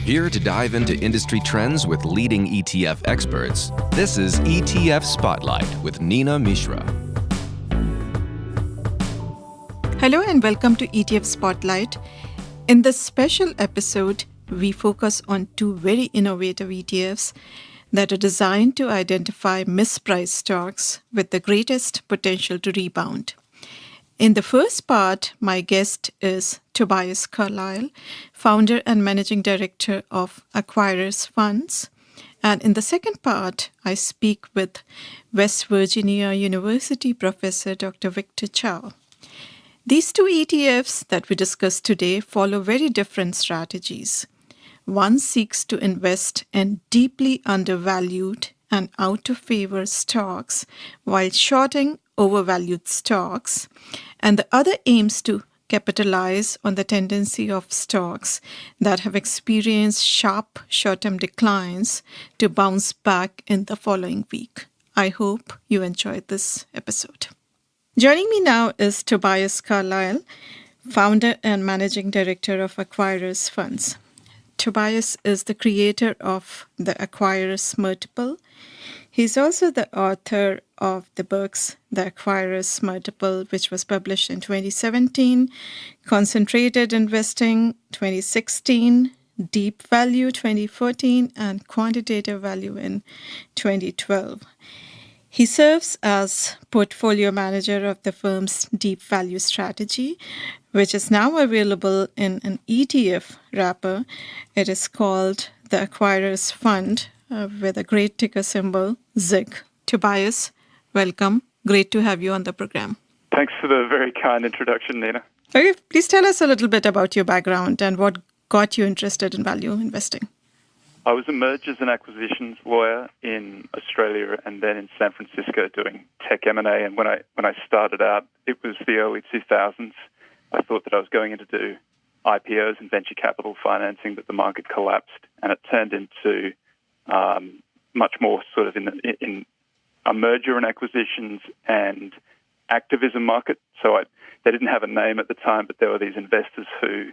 Here to dive into industry trends with leading ETF experts, this is ETF Spotlight with Nina Mishra. Hello and welcome to ETF Spotlight. In this special episode, we focus on two very innovative ETFs that are designed to identify mispriced stocks with the greatest potential to rebound. In the first part, my guest is Tobias Carlisle, founder and managing director of Acquirers Funds. And in the second part, I speak with West Virginia University professor Dr. Victor Chow. These two ETFs that we discuss today follow very different strategies. One seeks to invest in deeply undervalued and out-of-favor stocks while shorting overvalued stocks, and the other aims to capitalize on the tendency of stocks that have experienced sharp short-term declines to bounce back in the following week. I hope you enjoyed this episode. Joining me now is Tobias Carlisle, founder and managing director of Acquirers Funds. Tobias is the creator of the Acquirers Multiple. He's also the author of the books The Acquirers Multiple, which was published in 2017, Concentrated Investing 2016, Deep Value 2014, and Quantitative Value in 2012. He serves as portfolio manager of the firm's Deep Value strategy, which is now available in an ETF wrapper. It is called the Acquirers Fund with a great ticker symbol, ZIG. Tobias, welcome. Great to have you on the program. Thanks for the very kind introduction, Nina. Okay, please tell us a little bit about your background and what got you interested in value investing. I was a mergers and acquisitions lawyer in Australia and then in San Francisco doing tech M&A. And when I started out, it was the early 2000s. I thought that I was going in to do IPOs and venture capital financing, but the market collapsed, and it turned into much more sort of in a merger and acquisitions and activism market. So they didn't have a name at the time, but there were these investors who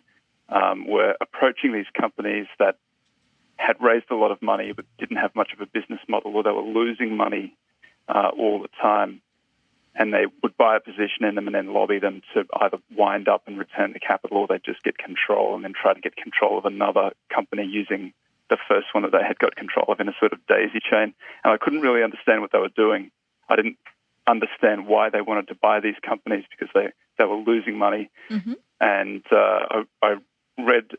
were approaching these companies that had raised a lot of money but didn't have much of a business model, or they were losing money all the time. And they would buy a position in them and then lobby them to either wind up and return the capital, or they'd just get control and then try to get control of another company using the first one that they had got control of in a sort of daisy chain. And I couldn't really understand what they were doing. I didn't understand why they wanted to buy these companies because they were losing money. Mm-hmm. And I read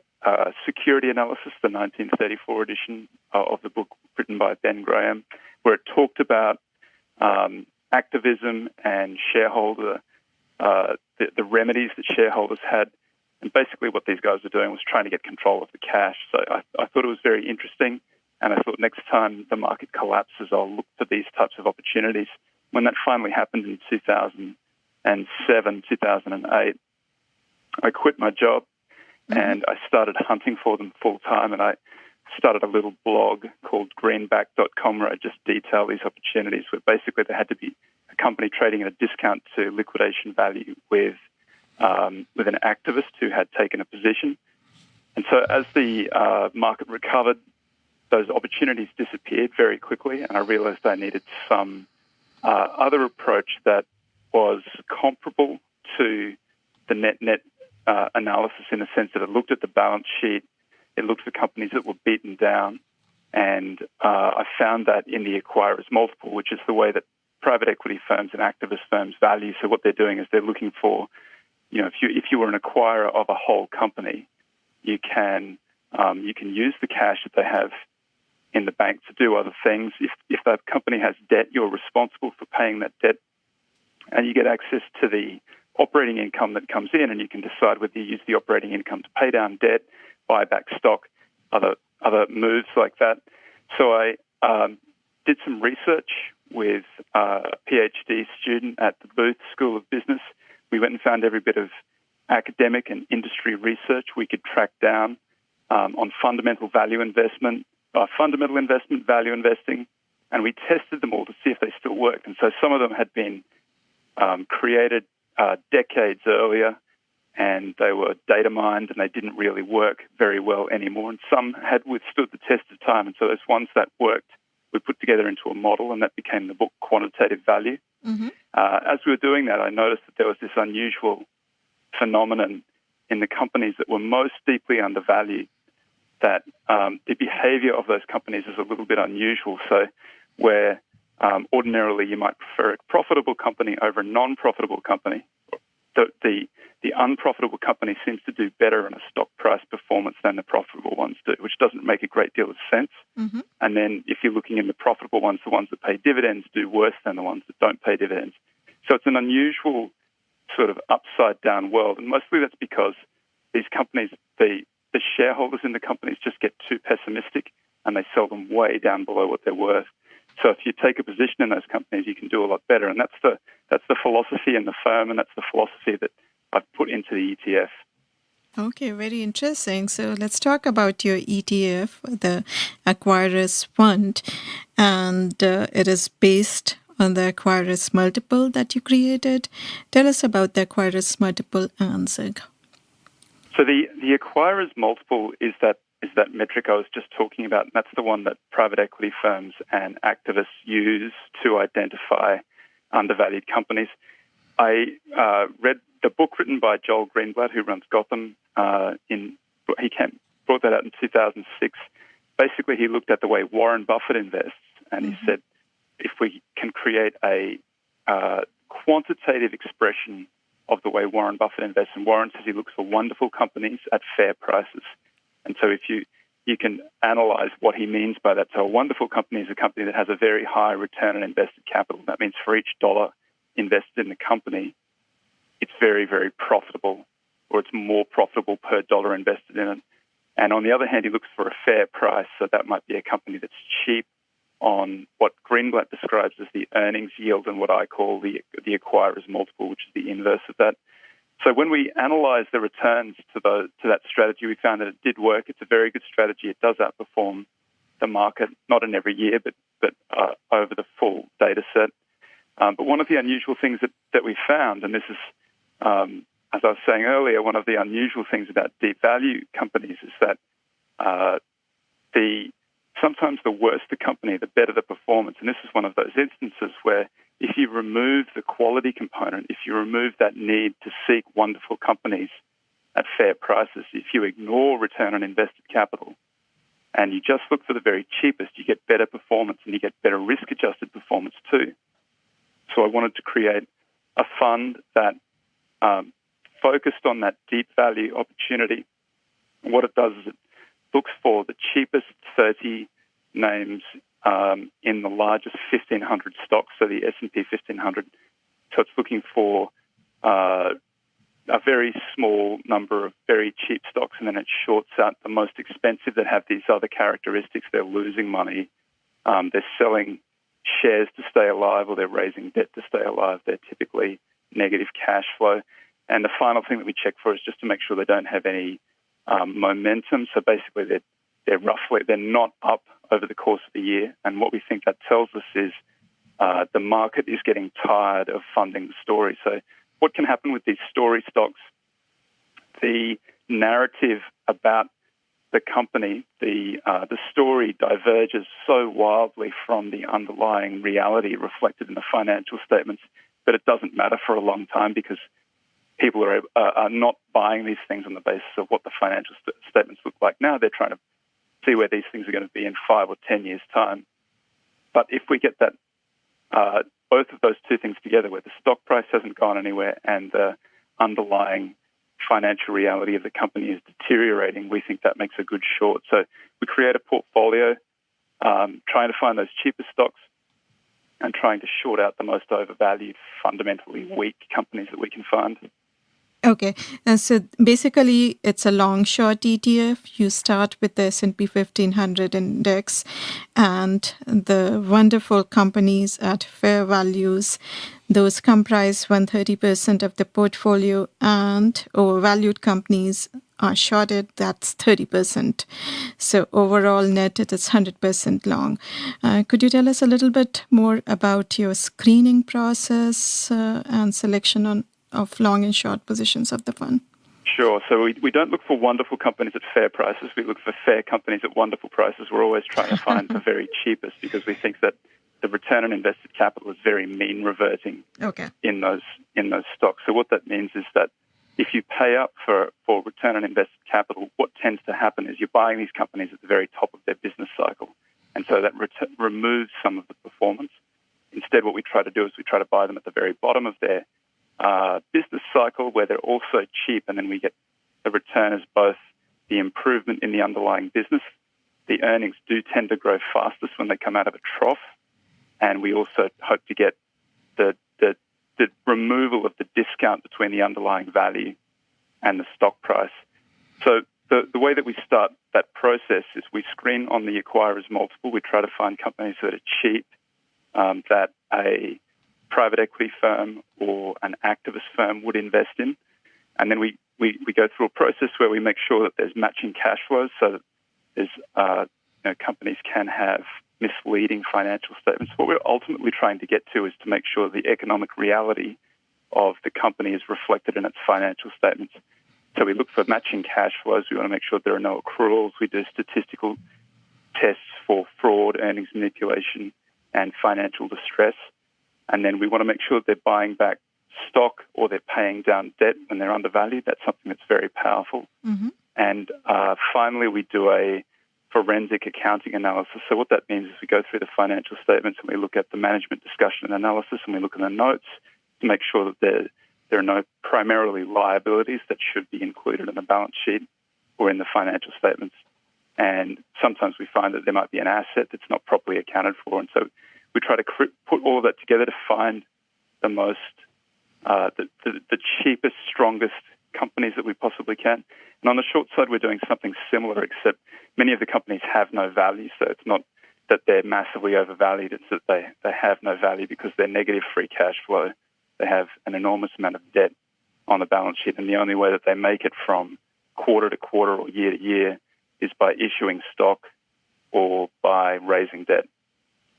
Security Analysis, the 1934 edition of the book written by Ben Graham, where it talked about activism and shareholder, the remedies that shareholders had. And basically what these guys were doing was trying to get control of the cash. So I thought it was very interesting. And I thought next time the market collapses, I'll look for these types of opportunities. When that finally happened in 2007, 2008, I quit my job and I started hunting for them full time. And I started a little blog called greenback.com where I just detail these opportunities, where basically there had to be a company trading at a discount to liquidation value with an activist who had taken a position. And so as the market recovered, those opportunities disappeared very quickly, and I realized I needed some other approach that was comparable to the net analysis, in the sense that it looked at the balance sheet, it looked for companies that were beaten down, and I found that in the Acquirers Multiple, which is the way that private equity firms and activist firms value. So what they're doing is they're looking for, if you were an acquirer of a whole company, you can use the cash that they have in the bank to do other things. If that company has debt, you're responsible for paying that debt, and you get access to the operating income that comes in, and you can decide whether you use the operating income to pay down debt, buy back stock, other moves like that. So I did some research with a PhD student at the Booth School of Business. We went and found every bit of academic and industry research we could track down on fundamental value investment, value investing, and we tested them all to see if they still worked. And so some of them had been created decades earlier, and they were data mined and they didn't really work very well anymore. And some had withstood the test of time. And so those ones that worked, we put together into a model, and that became the book Quantitative Value. Mm-hmm. As we were doing that, I noticed that there was this unusual phenomenon in the companies that were most deeply undervalued, that the behavior of those companies is a little bit unusual. So where ordinarily you might prefer a profitable company over a non-profitable company, the unprofitable company seems to do better in a stock price performance than the profitable ones do, which doesn't make a great deal of sense. Mm-hmm. And then if you're looking in the profitable ones, the ones that pay dividends do worse than the ones that don't pay dividends. So it's an unusual sort of upside-down world, and mostly that's because these companies, the shareholders in the companies just get too pessimistic and they sell them way down below what they're worth. So if you take a position in those companies, you can do a lot better. And that's the philosophy in the firm, and that's the philosophy that I've put into the ETF. Okay, very interesting. So let's talk about your ETF, the Acquirers Fund, and it is based on the Acquirers Multiple that you created. Tell us about the Acquirers Multiple and ZIG. So the Acquirers Multiple is that metric I was just talking about, and that's the one that private equity firms and activists use to identify undervalued companies. I read the book written by Joel Greenblatt, who runs Gotham. He brought that out in 2006. Basically, he looked at the way Warren Buffett invests, and he said, if we can create a quantitative expression of the way Warren Buffett invests, and Warren says he looks for wonderful companies at fair prices. And so if you can analyze what he means by that. So a wonderful company is a company that has a very high return on invested capital. That means for each dollar invested in the company, it's very, very profitable, or it's more profitable per dollar invested in it. And on the other hand, he looks for a fair price. So that might be a company that's cheap on what Greenblatt describes as the earnings yield and what I call the acquirer's multiple, which is the inverse of that. So when we analysed the returns to that strategy, we found that it did work. It's a very good strategy. It does outperform the market, not in every year, but over the full data set. But one of the unusual things that we found, and this is, as I was saying earlier, one of the unusual things about deep value companies is that sometimes the worse the company, the better the performance. And this is one of those instances where if you remove the quality component, if you remove that need to seek wonderful companies at fair prices, if you ignore return on invested capital and you just look for the very cheapest, you get better performance and you get better risk-adjusted performance too. So I wanted to create a fund that focused on that deep value opportunity. And what it does is it looks for the cheapest 30 names in the largest 1,500 stocks, so the S&P 1,500. So it's looking for a very small number of very cheap stocks, and then it shorts out the most expensive that have these other characteristics. They're losing money. They're selling shares to stay alive, or they're raising debt to stay alive. They're typically negative cash flow. And the final thing that we check for is just to make sure they don't have any momentum. So basically, they're not up over the course of the year. And what we think that tells us is the market is getting tired of funding the story. So what can happen with these story stocks? The narrative about the company, the story diverges so wildly from the underlying reality reflected in the financial statements that it doesn't matter for a long time, because people are not buying these things on the basis of what the financial statements look like now. They're trying to see where these things are going to be in 5 or 10 years' time. But if we get that both of those two things together, where the stock price hasn't gone anywhere and the underlying financial reality of the company is deteriorating, we think that makes a good short. So we create a portfolio trying to find those cheapest stocks and trying to short out the most overvalued, fundamentally weak companies that we can find. Okay, and so basically it's a long-short ETF. You start with the S&P 1500 index and the wonderful companies at fair values. Those comprise 130% of the portfolio, and overvalued companies are shorted. That's 30%. So overall net, it is 100% long. Could you tell us a little bit more about your screening process and selection of long and short positions of the fund? Sure. So we don't look for wonderful companies at fair prices. We look for fair companies at wonderful prices. We're always trying to find the very cheapest because we think that the return on invested capital is very mean reverting in those stocks. So what that means is that if you pay up for return on invested capital, what tends to happen is you're buying these companies at the very top of their business cycle. And so that removes some of the performance. Instead, what we try to do is we try to buy them at the very bottom of their business cycle where they're also cheap, and then we get the return as both the improvement in the underlying business. The earnings do tend to grow fastest when they come out of a trough, and we also hope to get the removal of the discount between the underlying value and the stock price. So the way that we start that process is we screen on the acquirer's multiple. We try to find companies that are cheap, that a private equity firm or an activist firm would invest in. And then we go through a process where we make sure that there's matching cash flows so that there's, companies can have misleading financial statements. What we're ultimately trying to get to is to make sure the economic reality of the company is reflected in its financial statements. So we look for matching cash flows. We want to make sure there are no accruals. We do statistical tests for fraud, earnings manipulation, and financial distress. And then we want to make sure that they're buying back stock or they're paying down debt when they're undervalued. That's something that's very powerful. Mm-hmm. And finally, we do a forensic accounting analysis. So what that means is we go through the financial statements and we look at the management discussion and analysis, and we look at the notes to make sure that there are no primarily liabilities that should be included in the balance sheet or in the financial statements. And sometimes we find that there might be an asset that's not properly accounted for. And so we try to put all of that together to find the most, the cheapest, strongest companies that we possibly can. And on the short side, we're doing something similar, except many of the companies have no value. So it's not that they're massively overvalued. It's that they have no value because they're negative free cash flow. They have an enormous amount of debt on the balance sheet. And the only way that they make it from quarter to quarter or year to year is by issuing stock or by raising debt.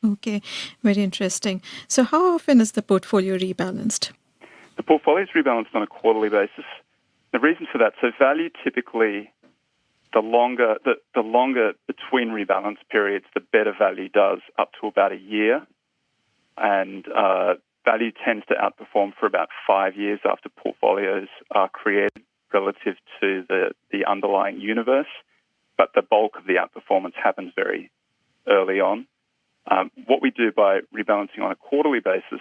Okay, very interesting. So how often is the portfolio rebalanced? The portfolio is rebalanced on a quarterly basis. The reason for that, so value typically, the longer between rebalance periods, the better value does, up to about a year. And value tends to outperform for about 5 years after portfolios are created relative to the underlying universe. But the bulk of the outperformance happens very early on. What we do by rebalancing on a quarterly basis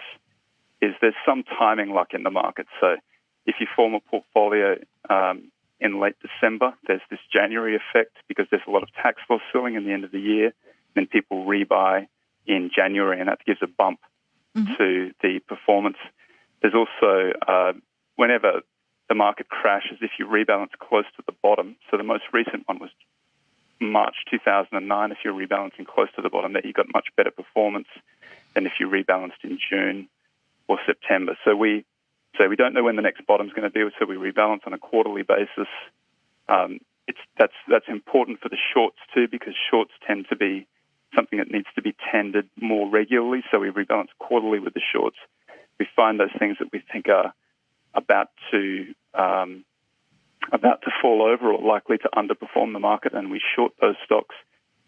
is there's some timing luck in the market. So if you form a portfolio in late December, there's this January effect because there's a lot of tax loss selling in the end of the year. Then people rebuy in January, and that gives a bump to the performance. There's also, whenever the market crashes, if you rebalance close to the bottom, so the most recent one was March 2009, if you're rebalancing close to the bottom, that you got much better performance than if you rebalanced in June or September. So we don't know when the next bottom's going to be, so we rebalance on a quarterly basis. That's important for the shorts too, because shorts tend to be something that needs to be tended more regularly. So we rebalance quarterly with the shorts. We find those things that we think are about to fall over or likely to underperform the market, and we short those stocks.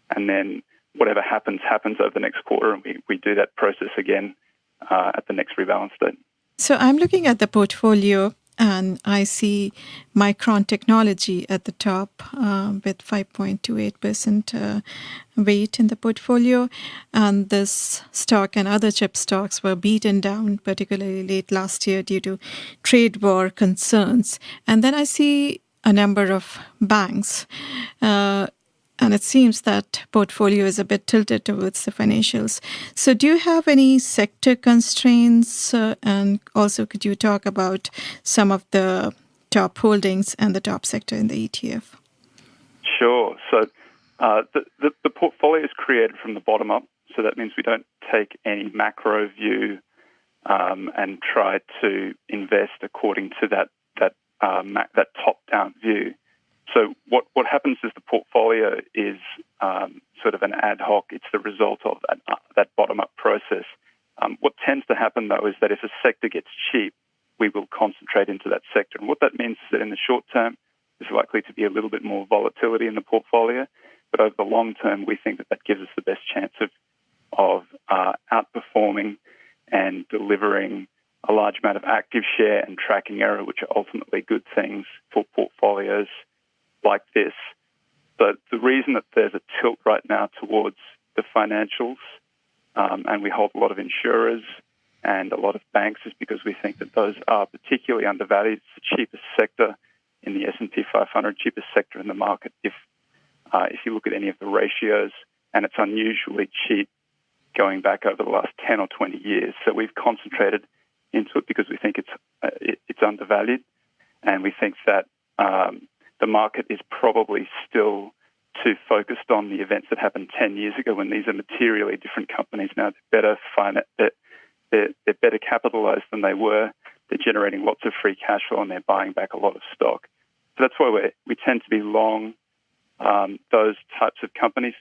And then whatever happens over the next quarter, and we do that process again at the next rebalance date. So I'm looking at the portfolio, and I see Micron Technology at the top with 5.28% weight in the portfolio. And this stock and other chip stocks were beaten down, particularly late last year due to trade war concerns. And then I see a number of banks. And it seems that portfolio is a bit tilted towards the financials. So do you have any sector constraints? And also, could you talk about some of the top holdings and the top sector in the ETF? Sure. So the portfolio is created from the bottom up. So that means we don't take any macro view and try to invest according to that top-down view. So what happens is the portfolio is sort of an ad hoc. It's the result of that bottom-up process. What tends to happen, though, is that if a sector gets cheap, we will concentrate into that sector. And what that means is that in the short term, there's likely to be a little bit more volatility in the portfolio, but over the long term, we think that gives us the best chance of outperforming and delivering a large amount of active share and tracking error, which are ultimately good things for portfolios like this. But the reason that there's a tilt right now towards the financials, and we hold a lot of insurers and a lot of banks, is because we think that those are particularly undervalued. It's the cheapest sector in the S&P 500, cheapest sector in the market if you look at any of the ratios, and it's unusually cheap going back over the last 10 or 20 years. So we've concentrated into it because we think it's undervalued, and we think that the market is probably still too focused on the events that happened 10 years ago when these are materially different companies now. They're better capitalized than they were. They're generating lots of free cash flow, and they're buying back a lot of stock. So that's why we tend to be long those types of companies.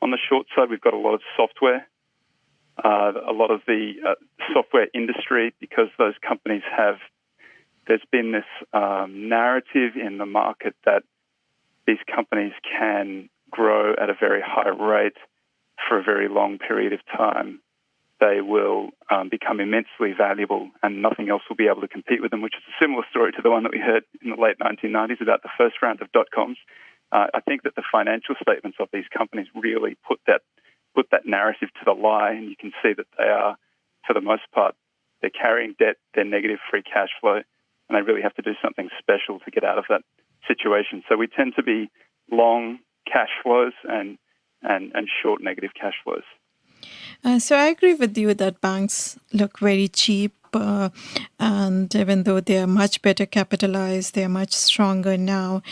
On the short side, we've got a lot of software, a lot of the software industry, because those companies there's been this narrative in the market that these companies can grow at a very high rate for a very long period of time. They will become immensely valuable, and nothing else will be able to compete with them, which is a similar story to the one that we heard in the late 1990s about the first round of dot-coms. I think that the financial statements of these companies really put that narrative to the lie, and you can see that they are, for the most part, they're carrying debt, they're negative free cash flow, and they really have to do something special to get out of that situation. So we tend to be long cash flows and short negative cash flows. So I agree with you that banks look very cheap, and even though they are much better capitalized, they are much stronger now.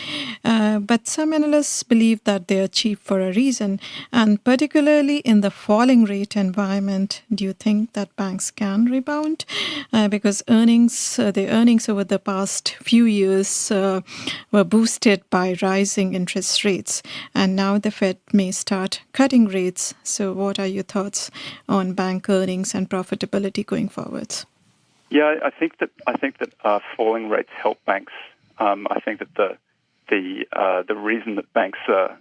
But some analysts believe that they are cheap for a reason, and particularly in the falling rate environment, do you think that banks can rebound? Because the earnings over the past few years were boosted by rising interest rates, and now the Fed may start cutting rates. So what are your thoughts on bank earnings and profitability going forwards? Yeah, I think that falling rates help banks. I think that the reason that banks are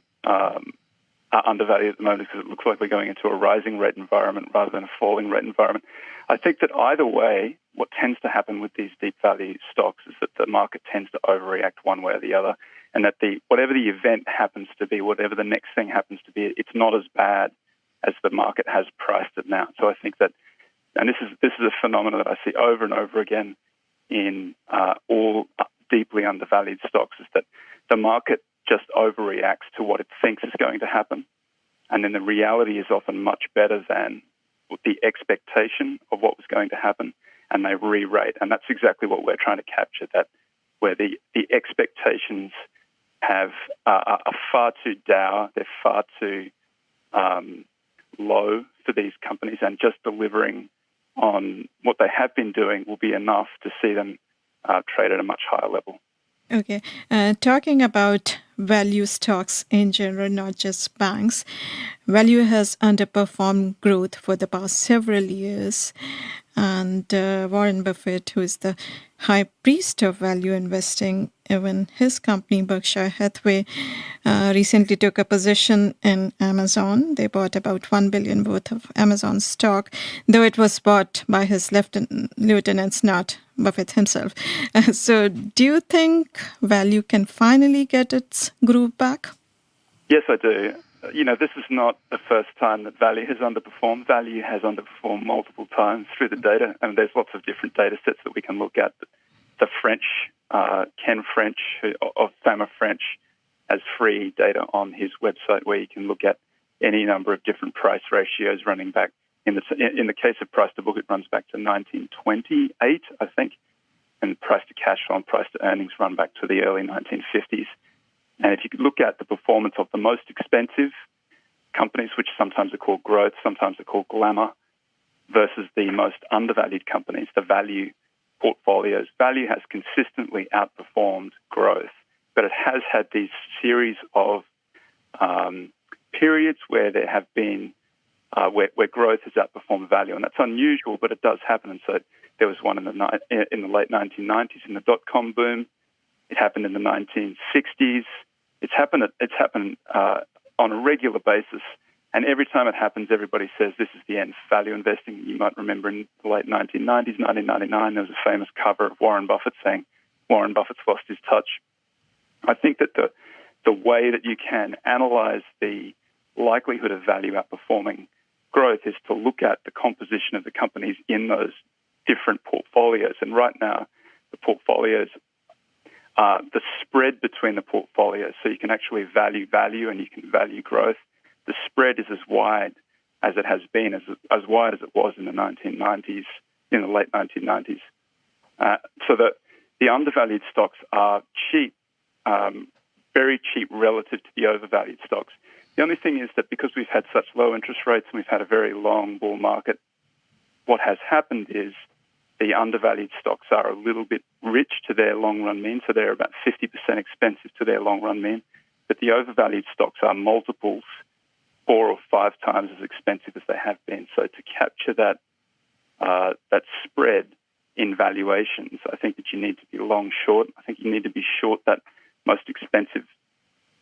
undervalued at the moment is because it looks like we're going into a rising rate environment rather than a falling rate environment. I think that either way, what tends to happen with these deep value stocks is that the market tends to overreact one way or the other, and that whatever the event happens to be, whatever the next thing happens to be, it's not as bad as the market has priced it now. So I think that, and this is a phenomenon that I see over and over again in all deeply undervalued stocks, is that the market just overreacts to what it thinks is going to happen, and then the reality is often much better than the expectation of what was going to happen, and they re-rate. And that's exactly what we're trying to capture, that where the expectations are far too dour, they're far too low for these companies, and just delivering on what they have been doing will be enough to see them trade at a much higher level. Okay. Talking about value stocks in general, not just banks, value has underperformed growth for the past several years. And Warren Buffett, who is the high priest of value investing, even his company, Berkshire Hathaway, recently took a position in Amazon. They bought about $1 billion worth of Amazon stock, though it was bought by his lieutenants, not Buffett himself. So do you think value can finally get its groove back? Yes, I do. This is not the first time that value has underperformed. Value has underperformed multiple times through the data, and there's lots of different data sets that we can look at. The French, Ken French of Fama French, has free data on his website where you can look at any number of different price ratios running back. In the case of price to book, it runs back to 1928, I think, and price to cash flow and price to earnings run back to the early 1950s. And if you could look at the performance of the most expensive companies, which sometimes are called growth, sometimes are called glamour, versus the most undervalued companies, the value portfolios, value has consistently outperformed growth, but it has had these series of periods where there have been where growth has outperformed value, and that's unusual, but it does happen. And so There was one in the late 1990s in the dot-com boom. It happened in the 1960s. It's happened on a regular basis. And every time it happens, everybody says this is the end of value investing. You might remember in the late 1990s, 1999, there was a famous cover of Warren Buffett saying Warren Buffett's lost his touch. I think that the way that you can analyze the likelihood of value outperforming growth is to look at the composition of the companies in those different portfolios. And right now, the portfolios, the spread between the portfolios, so you can actually value and you can value growth. The spread is as wide as it has been, as wide as it was in the 1990s, in the late 1990s. So that the undervalued stocks are cheap, very cheap relative to the overvalued stocks. The only thing is that because we've had such low interest rates and we've had a very long bull market, what has happened is the undervalued stocks are a little bit rich to their long-run mean, so they're about 50% expensive to their long-run mean. But the overvalued stocks are multiples 4 or 5 times as expensive as they have been. So to capture that spread in valuations, I think that you need to be long-short. I think you need to be short that most expensive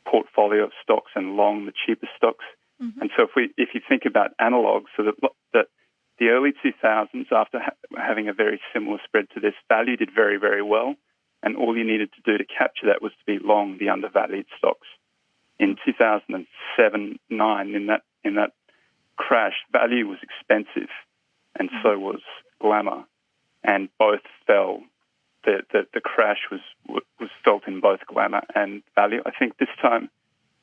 portfolio of stocks and long the cheapest stocks. Mm-hmm. And so if you think about analogs, so that the early 2000s, after having a very similar spread to this, value did very, very well, and all you needed to do to capture that was to be long the undervalued stocks. In 2007-9, in that crash, value was expensive, and so was glamour, and both fell. The crash was felt in both glamour and value. I think this time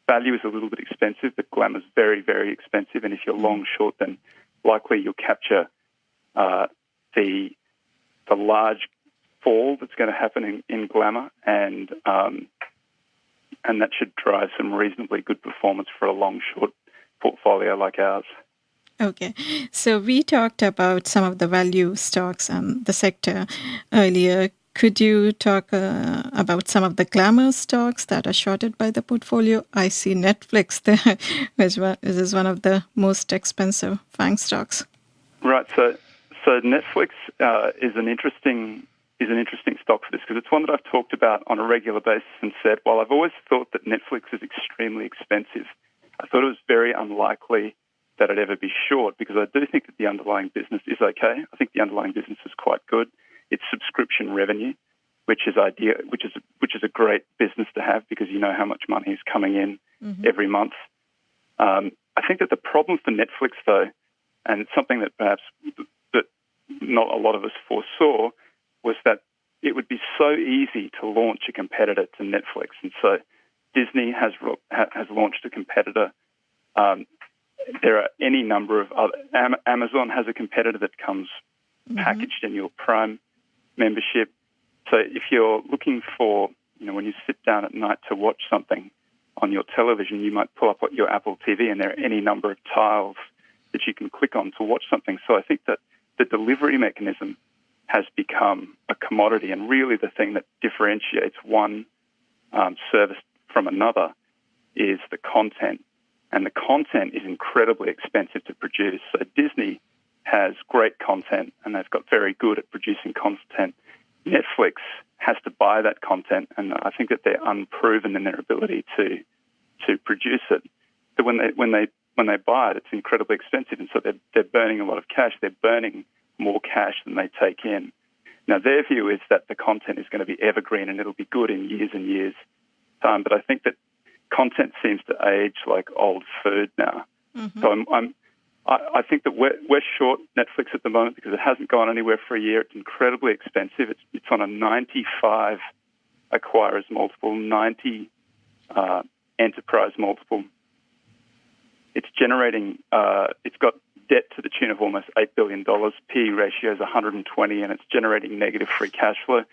value is a little bit expensive, but glamour is very, very expensive. And if you're long short, then likely you'll capture the large fall that's going to happen in glamour, and that should drive some reasonably good performance for a long short portfolio like ours. Okay, so we talked about some of the value stocks and the sector earlier. Could you talk about some of the glamour stocks that are shorted by the portfolio? I see Netflix there, which is one of the most expensive FANG stocks. Right. So Netflix is an interesting stock for this, because it's one that I've talked about on a regular basis and said, while I've always thought that Netflix is extremely expensive, I thought it was very unlikely that it'd ever be short, because I do think that the underlying business is okay. I think the underlying business is quite good. It's subscription revenue, which is a great business to have, because you know how much money is coming in every month. I think that the problem for Netflix, though, and it's something that perhaps that not a lot of us foresaw, was that it would be so easy to launch a competitor to Netflix. And so Disney has launched a competitor. There are any number of other. Amazon has a competitor that comes packaged in your Prime membership. So if you're looking for, when you sit down at night to watch something on your television, you might pull up your Apple TV, and there are any number of tiles that you can click on to watch something. So I think that the delivery mechanism has become a commodity, and really the thing that differentiates one service from another is the content. And the content is incredibly expensive to produce. So Disney has great content, and they've got very good at producing content. Netflix has to buy that content, and I think that they're unproven in their ability to produce it. So when they buy it, it's incredibly expensive, and so they're burning a lot of cash. They're burning more cash than they take in. Now, their view is that the content is going to be evergreen and it'll be good in years and years' time. But I think that content seems to age like old food now. Mm-hmm. So I think that we're short Netflix at the moment because it hasn't gone anywhere for a year. It's incredibly expensive. It's on a 95 acquirers multiple, 90 enterprise multiple. It's generating. It's got debt to the tune of almost $8 billion. PE ratio is 120, and it's generating negative free cash flow.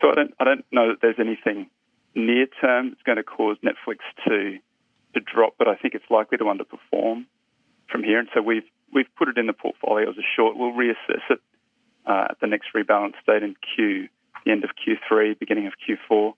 So I don't know that there's anything near term that's going to cause Netflix to drop, but I think it's likely to underperform from here. And so we've put it in the portfolio as a short. We'll reassess it at the next rebalance date in the end of Q3, beginning of Q4.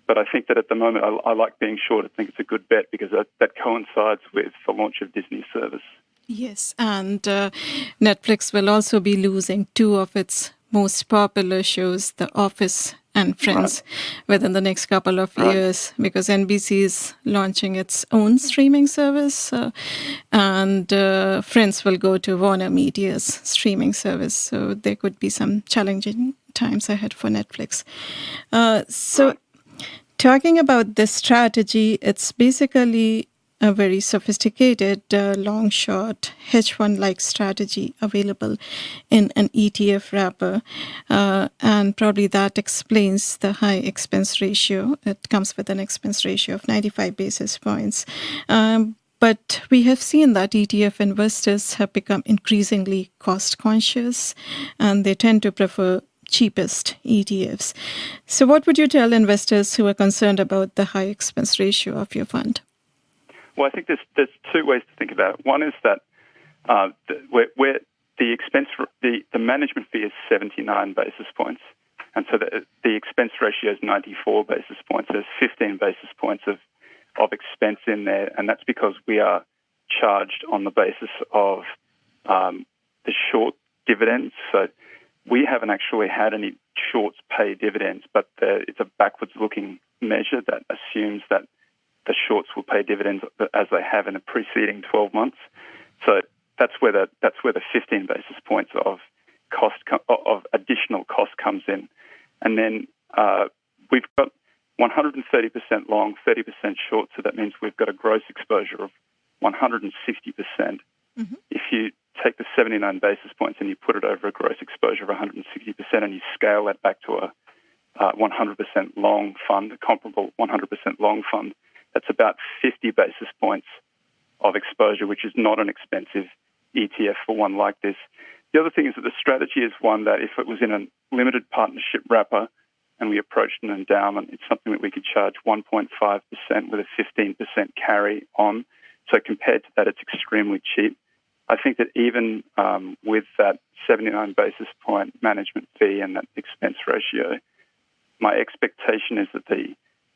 But I think that at the moment I like being short. I think it's a good bet because that coincides with the launch of Disney service. Yes, and Netflix will also be losing 2 of its most popular shows, The Office and Friends, within the next couple of years, because NBC is launching its own streaming service, and Friends will go to Warner Media's streaming service. So there could be some challenging times ahead for Netflix. Talking about this strategy, it's basically a very sophisticated long-short hedge fund-like strategy available in an ETF wrapper. And probably that explains the high expense ratio. It comes with an expense ratio of 95 basis points. But we have seen that ETF investors have become increasingly cost-conscious, and they tend to prefer cheapest ETFs. So what would you tell investors who are concerned about the high expense ratio of your fund? Well, I think there's two ways to think about it. One is that where the expense, the management fee is 79 basis points, and so the expense ratio is 94 basis points. There's 15 basis points of expense in there, and that's because we are charged on the basis of the short dividends. So we haven't actually had any shorts pay dividends, but it's a backwards-looking measure that assumes that the shorts will pay dividends as they have in the preceding 12 months. So that's where the 15 basis points of additional cost comes in. And then we've got 130% long, 30% short, so that means we've got a gross exposure of 160%. Mm-hmm. If you take the 79 basis points and you put it over a gross exposure of 160% and you scale that back to a 100% long fund, a comparable 100% long fund, that's about 50 basis points of exposure, which is not an expensive ETF for one like this. The other thing is that the strategy is one that if it was in a limited partnership wrapper and we approached an endowment, it's something that we could charge 1.5% with a 15% carry on. So compared to that, it's extremely cheap. I think that even with that 79 basis point management fee and that expense ratio, my expectation is that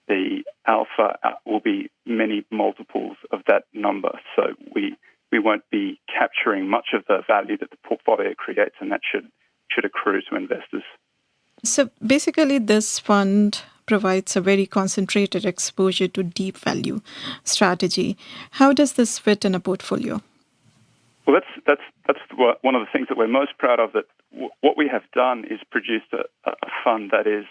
the alpha will be many multiples of that number. So we won't be capturing much of the value that the portfolio creates, and that should accrue to investors. So basically, this fund provides a very concentrated exposure to deep value strategy. How does this fit in a portfolio? Well, that's one of the things that we're most proud of. That what we have done is produced a fund that is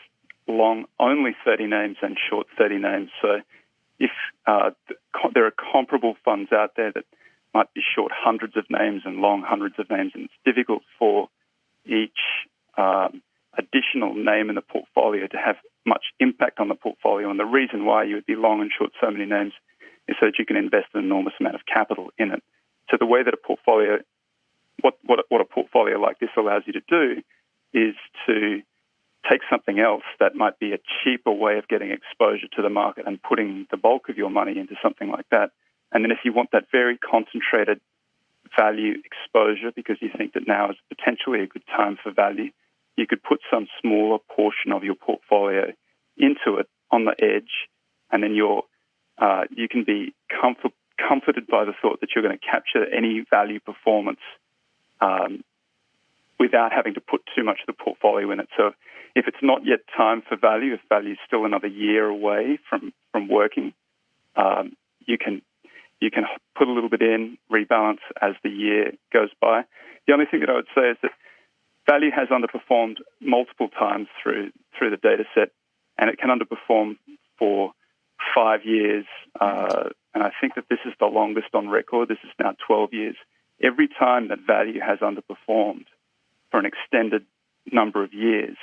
long only 30 names and short 30 names. So if there are comparable funds out there that might be short hundreds of names and long hundreds of names, and it's difficult for each additional name in the portfolio to have much impact on the portfolio. And the reason why you would be long and short so many names is so that you can invest an enormous amount of capital in it. So the way that a portfolio, what a portfolio like this allows you to do is to take something else that might be a cheaper way of getting exposure to the market and putting the bulk of your money into something like that. And then if you want that very concentrated value exposure because you think that now is potentially a good time for value, you could put some smaller portion of your portfolio into it on the edge, and then you can be comforted by the thought that you're going to capture any value performance without having to put too much of the portfolio in it. So if it's not yet time for value, if value is still another year away from working, you can put a little bit in, rebalance as the year goes by. The only thing that I would say is that value has underperformed multiple times through the data set, and it can underperform for 5 years. And I think that this is the longest on record. This is now 12 years. Every time that value has underperformed for an extended number of years,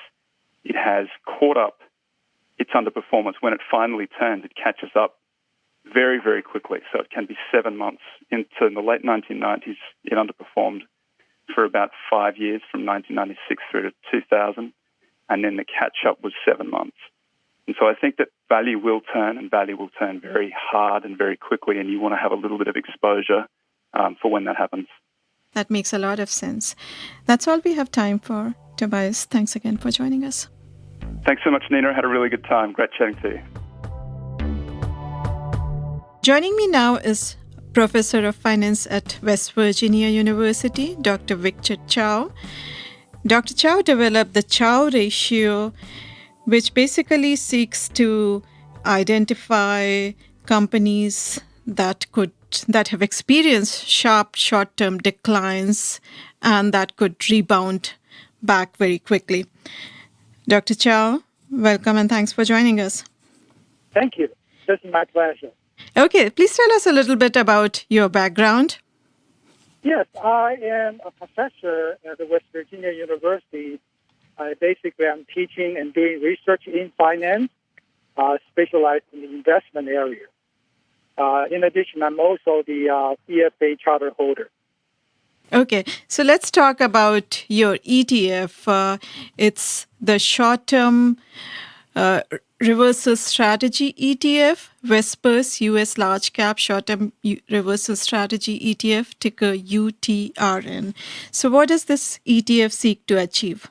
it has caught up its underperformance. When it finally turns, it catches up very, very quickly. So it can be 7 months. In the late 1990s, it underperformed for about 5 years, from 1996 through to 2000, and then the catch-up was 7 months. And so I think that value will turn, and value will turn very hard and very quickly, and you want to have a little bit of exposure for when that happens. That makes a lot of sense. That's all we have time for. Tobias, thanks again for joining us. Thanks so much, Nina. I had a really good time. Great chatting to you. Joining me now is Professor of Finance at West Virginia University, Dr. Victor Chow. Dr. Chow developed the Chow ratio, which basically seeks to identify companies that have experienced sharp short-term declines and that could rebound back very quickly. Dr. Chow, welcome and thanks for joining us. Thank you. This is my pleasure. Okay, please tell us a little bit about your background. Yes, I am a professor at the West Virginia University. Basically, I'm teaching and doing research in finance, specialized in the investment area. In addition, I'm also the CFA charter holder. Okay, so let's talk about your ETF. It's the short-term reversal strategy ETF, Vesper U.S. large cap short-term reversal strategy ETF, ticker UTRN. So what does this ETF seek to achieve?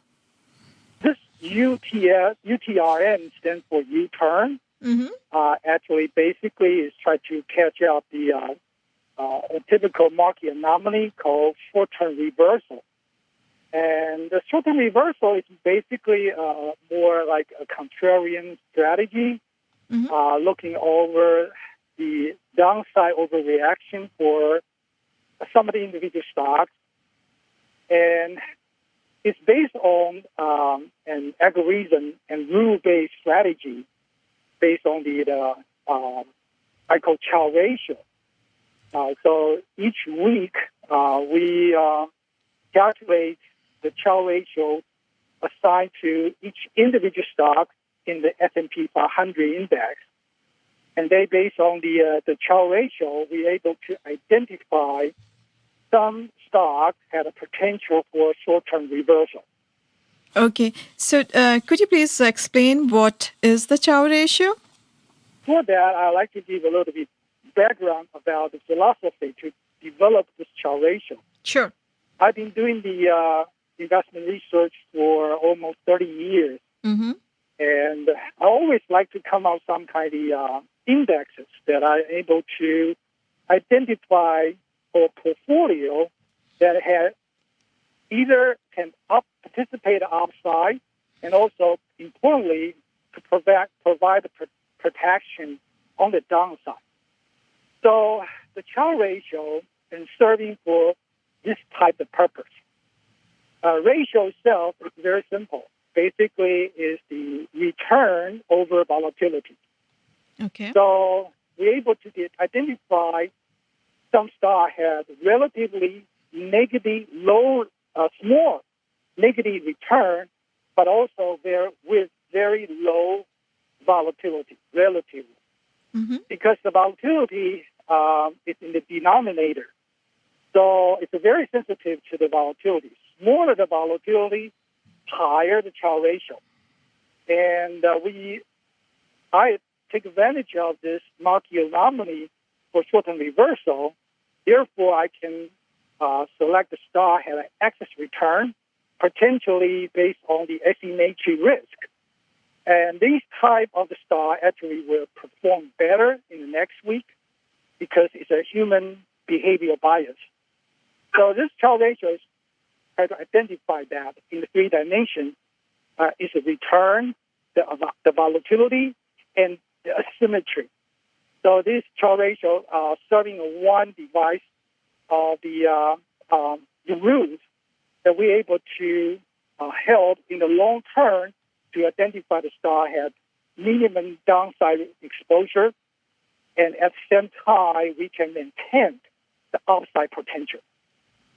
This UTRN stands for U-turn. Mm-hmm. Actually, basically, is try to catch up the a typical market anomaly called short-term reversal. And the short-term reversal is basically more like a contrarian strategy, looking over the downside overreaction for some of the individual stocks. And it's based on an algorithm and rule-based strategy based on the I call Chow ratio. So each week we calculate the Chow ratio assigned to each individual stock in the S&P 500 index. And they, based on the Chow ratio, we're able to identify some stocks had a potential for short-term reversal. Okay, so could you please explain what is the Chow ratio? For that, I'd like to give a little bit background about the philosophy to develop this Chow ratio. Sure. I've been doing the investment research for almost 30 years. Mm-hmm. And I always like to come out some kind of indexes that are able to identify a portfolio that has either can participate upside and also, importantly, to provide the protection on the downside. So the Chow ratio is serving for this type of purpose. Ratio itself is very simple. Basically, is the return over volatility. Okay. So we're able to identify some stock has relatively negative, small negative return, but also with very low volatility, relatively. Mm-hmm. Because the volatility is in the denominator. So it's very sensitive to the volatility. Smaller the volatility, higher the Chow ratio. And I take advantage of this market anomaly for short-term reversal. Therefore, I can select the stock have an excess return, potentially based on the asymmetry risk. And these type of the stock actually will perform better in the next week because it's a human behavioral bias. So this Chow ratio is try to identify that in the three dimensions is the return, the volatility, and the asymmetry. So this Chow ratio serving one device of the rules that we're able to help in the long term to identify the stock has minimum downside exposure, and at the same time we can maintain the upside potential.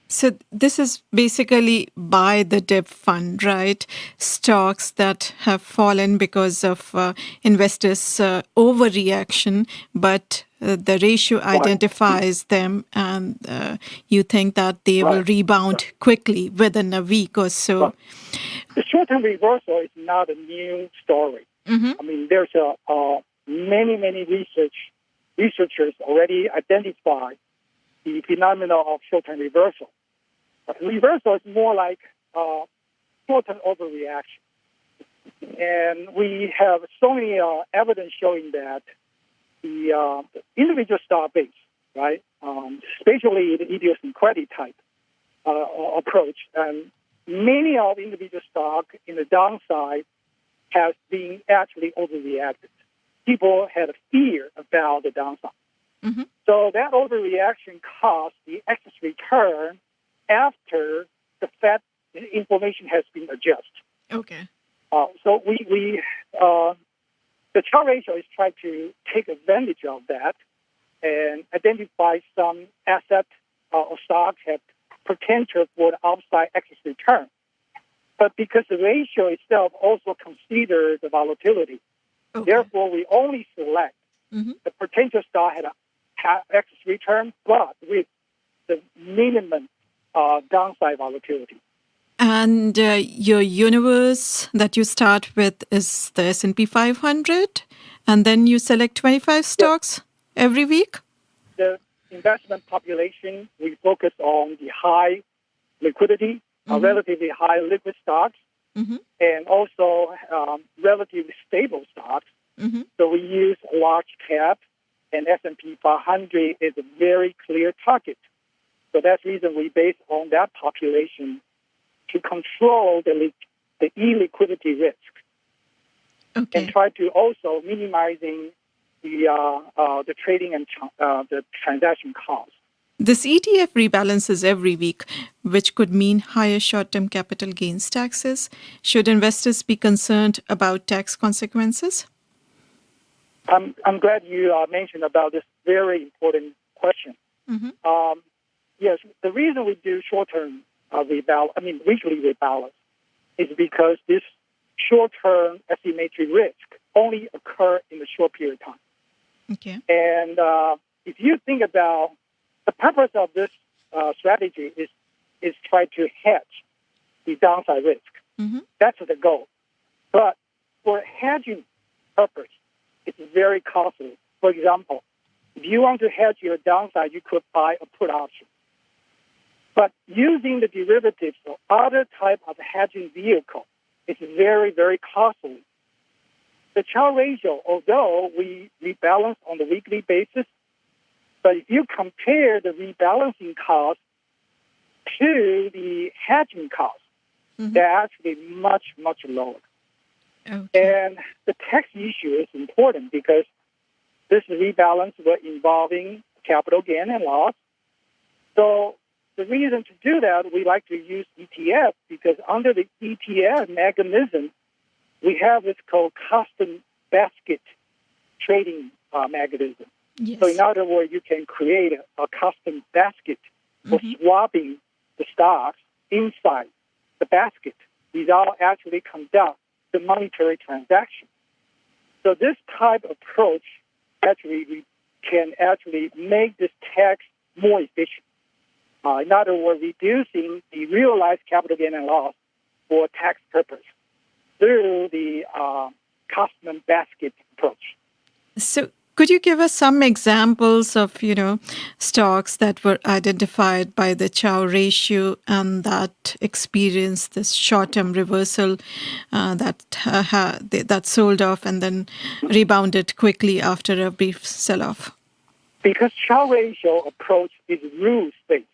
So this is basically buy the dip fund, right? Stocks that have fallen because of investors' overreaction, but the ratio identifies them, and you think that they will rebound quickly within a week or so. The short-term reversal is not a new story. Mm-hmm. I mean, there's many researchers already identified the phenomenon of short-term reversal. Reversal is more like short-term overreaction. And we have so many evidence showing that the individual stock base, right, especially the idiosyncratic type approach, and many of individual stock in the downside has been actually overreacted. People had a fear about the downside. Mm-hmm. So that overreaction caused the excess return after the Fed information has been adjusted. Okay. So the Charles ratio is trying to take advantage of that and identify some assets or stocks have potential for the outside excess return. But because the ratio itself also considers the volatility, therefore we only select the potential stock had excess return, but with the minimum downside volatility. And your universe that you start with is the S&P 500, and then you select 25 stocks every week? The investment population, we focus on the high liquidity, relatively high liquid stocks, and also relatively stable stocks. So we use large cap, and S&P 500 is a very clear target. So that's the reason we base on that population to control the illiquidity risk, and try to also minimizing the trading and the transaction costs. This ETF rebalances every week, which could mean higher short-term capital gains taxes. Should investors be concerned about tax consequences? I'm glad you mentioned about this very important question. Yes, the reason we do short-term weekly rebalance is because this short-term asymmetry risk only occur in a short period of time. Okay. And if you think about the purpose of this strategy is try to hedge the downside risk. That's the goal. But for hedging purpose, it's very costly. For example, if you want to hedge your downside, you could buy a put option. But using the derivatives or other type of hedging vehicle is very, very costly. The Charles ratio, although we rebalance on the weekly basis, but if you compare the rebalancing cost to the hedging cost, they're actually much, much lower. And the tax issue is important because this rebalance was involving capital gain and loss. So the reason to do that, we like to use ETF because under the ETF mechanism, we have what's called custom basket trading mechanism. Yes. So in other words, you can create a custom basket for swapping the stocks inside the basket without actually conduct the monetary transaction. So this type of approach we can actually make this tax more efficient. In other words, reducing the realized capital gain and loss for tax purpose through the custom basket approach. So could you give us some examples of, stocks that were identified by the Charles ratio and that experienced this short-term reversal that sold off and then rebounded quickly after a brief sell-off? Because Charles ratio approach is rules-based.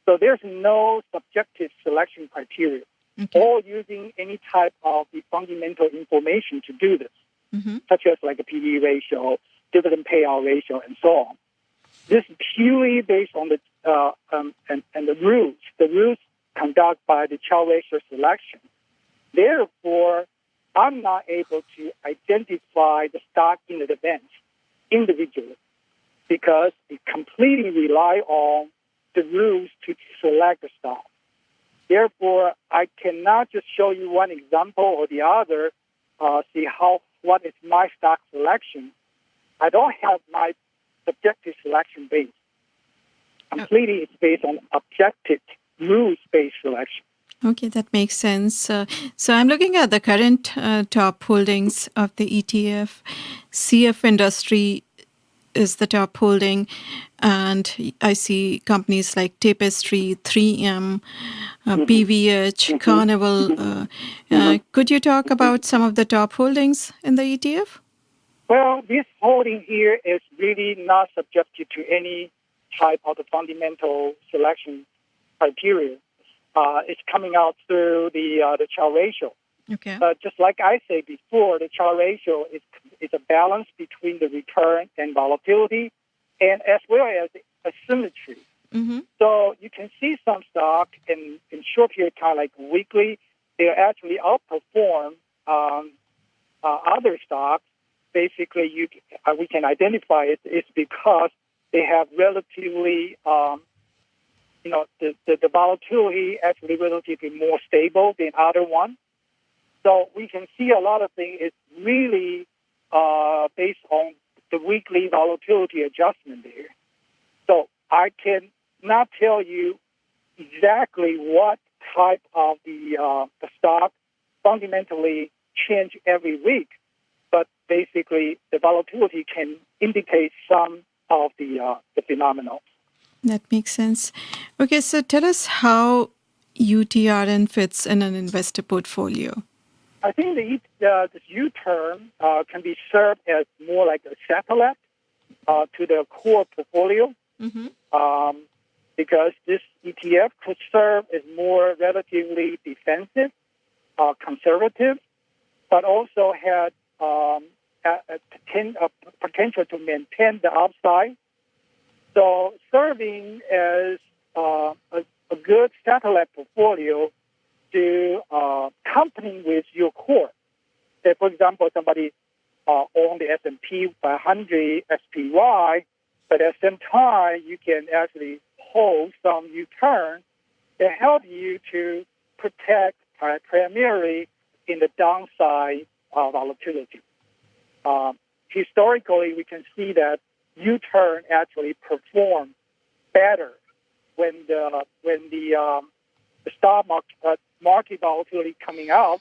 So there's no subjective selection criteria or using any type of the fundamental information to do this, such as like a PE ratio, dividend payout ratio, and so on. This is purely based on the and the rules. The rules conducted by the Charles ratio selection. Therefore, I'm not able to identify the stock in advance individually because it completely rely on the rules to select the stock. Therefore, I cannot just show you one example or the other, see what is my stock selection. I don't have my subjective selection base. Completely, it's based on objective, rules-based selection. Okay, that makes sense. So I'm looking at the current top holdings of the ETF. CF Industry is the top holding, and I see companies like Tapestry, 3M, PVH, Carnival. Could you talk about some of the top holdings in the ETF? Well, this holding here is really not subjected to any type of the fundamental selection criteria. it's coming out through the Chow ratio. Okay. Just like I said before, the Chow ratio is a balance between the return and volatility, and as well as asymmetry. Mm-hmm. So you can see some stock in short period of time, like weekly, they actually outperform other stocks. Basically, we can identify it. It's because they have relatively, the volatility actually relatively more stable than other ones. So we can see a lot of things is really based on the weekly volatility adjustment there. So I can not tell you exactly what type of the stock fundamentally change every week, but basically the volatility can indicate some of the phenomenon. That makes sense. Okay, so tell us how UTRN fits in an investor portfolio. I think this U-turn can be served as more like a satellite to the core portfolio, because this ETF could serve as more relatively defensive, conservative, but also had a potential to maintain the upside. So serving as a good satellite portfolio to company with your core. Say, for example, somebody own the S&P 500 SPY, but at the same time, you can actually hold some U-turn to help you to protect primarily in the downside volatility. Historically, we can see that U-turn actually perform better when the stock market volatility coming out.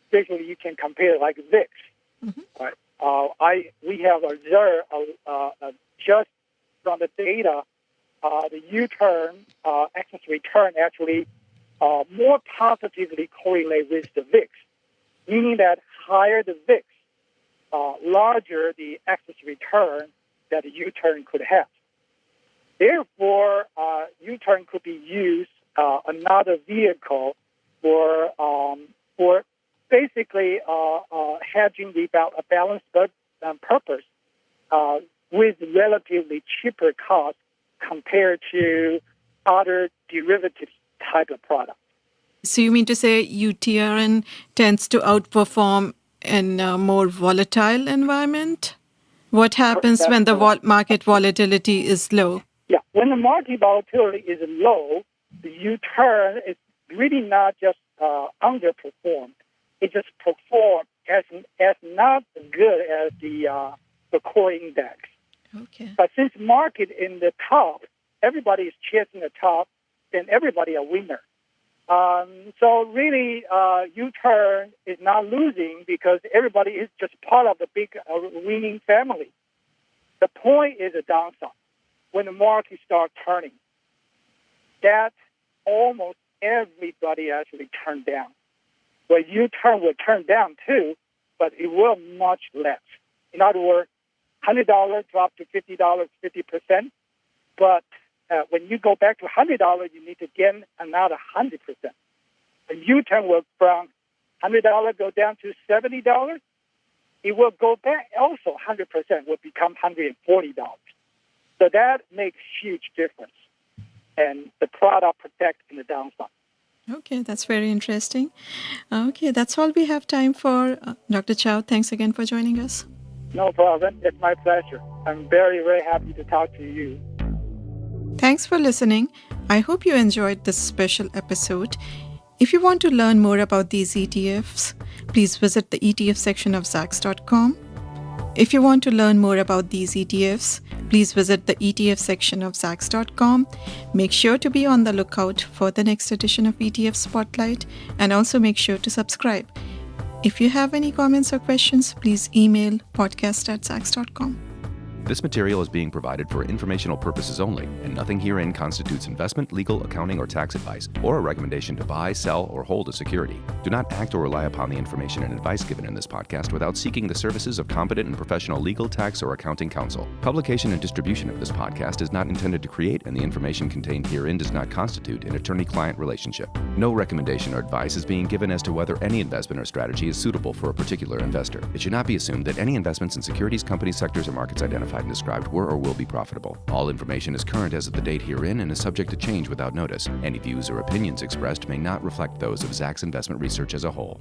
Especially, you can compare like VIX. Right? We have observed just from the data, the U-turn excess return actually more positively correlate with the VIX, meaning that higher the VIX, larger the excess return that the U-turn could have. Therefore, U-turn could be used another vehicle for basically hedging a balanced purpose with relatively cheaper cost compared to other derivative type of product. So you mean to say UTRN tends to outperform in a more volatile environment? What happens when the market volatility is low? Yeah, when the market volatility is low, the U-turn is really not just underperformed. It just performed as not good as the core index. Okay. But since market in the top, everybody is chasing the top, then everybody a winner. So really, U-turn is not losing because everybody is just part of the big winning family. The point is a downside. When the market starts turning, that almost everybody actually turn down. Well, U-turn will turn down too, but it will much less. In other words, $100 drop to $50, 50%. But when you go back to $100, you need to gain another 100%. The U-turn will from $100 go down to $70. It will go back also 100%, will become $140. So that makes huge difference. And the product protects in the downside. Okay, that's very interesting. Okay, that's all we have time for. Dr. Chow, thanks again for joining us. No problem. It's my pleasure. I'm very, very happy to talk to you. Thanks for listening. I hope you enjoyed this special episode. If you want to learn more about these ETFs, please visit the ETF section of Zacks.com. If you want to learn more about these ETFs, please visit the ETF section of Zacks.com. Make sure to be on the lookout for the next edition of ETF Spotlight, and also make sure to subscribe. If you have any comments or questions, please email podcast@zacks.com. This material is being provided for informational purposes only, and nothing herein constitutes investment, legal, accounting, or tax advice, or a recommendation to buy, sell, or hold a security. Do not act or rely upon the information and advice given in this podcast without seeking the services of competent and professional legal, tax, or accounting counsel. Publication and distribution of this podcast is not intended to create, and the information contained herein does not constitute an attorney-client relationship. No recommendation or advice is being given as to whether any investment or strategy is suitable for a particular investor. It should not be assumed that any investments in securities, companies, sectors, or markets identified and described were or will be profitable. All information is current as of the date herein and is subject to change without notice. Any views or opinions expressed may not reflect those of Zacks Investment Research as a whole.